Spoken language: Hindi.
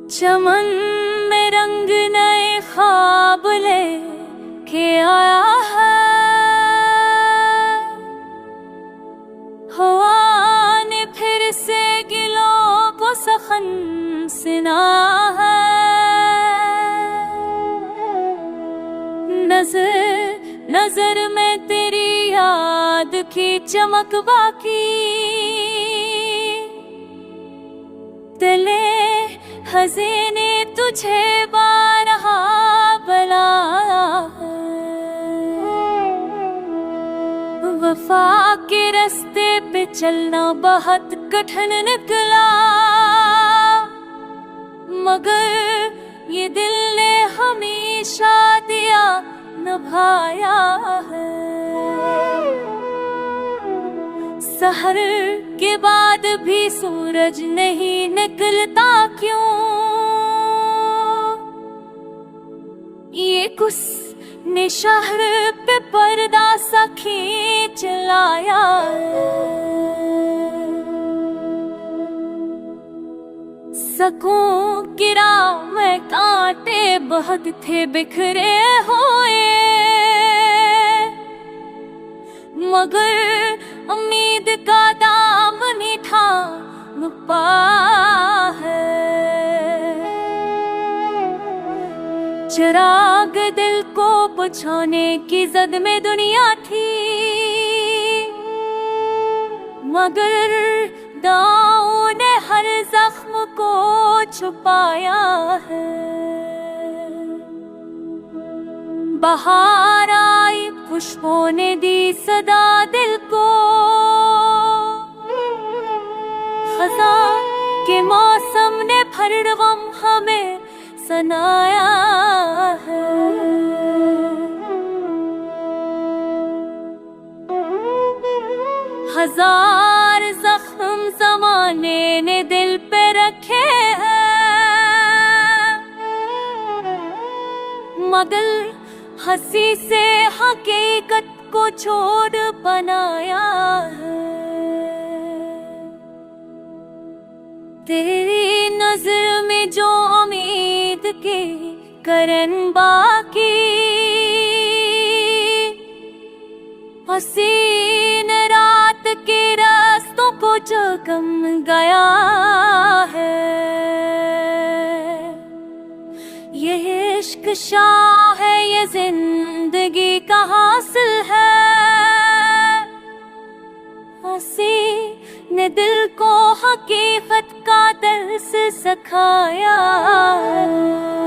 चमन में रंग नए ख्वाब ले के आया है, हवा ने फिर से गिलों को सखन सुना है। नजर नजर में तेरी याद की चमक बाकी, दिले हज़ीने तुझे बारहा बुलाया है। वफा के रास्ते पे चलना बहुत कठिन निकला, मगर ये दिल ने हमेशा दिया निभाया है। सहर के बाद भी सूरज नहीं निकलता क्यों, ये गुस्से शहर पे पर्दा सा खींच लाया। सकूं की राह में कांटे बहुत थे बिखरे हुए, मगर उम्मीद का दामन थाम पाया है। चिराग दिल को बुझाने की जद में दुनिया थी, मगर दाऊ ने हर जख्म को छुपाया है। बहार आई खुशबू ने दी सदा दिल को, खज़ां के मौसम ने फिर गम हमें सुनाया है। हजार जख्म ज़माने ने दिल पे रखे हैं, मगर हंसी से हकीकत को छोड़ बनाया है। तेरी नजर में जो उम्मीद के करन बाकी, हसीन रात के रास्तों को जो गम गया है। ये इश्क शाह है, ये जिंदगी का हासिल है। हंसी ने दिल को हकीकत का दर्स सिखाया है।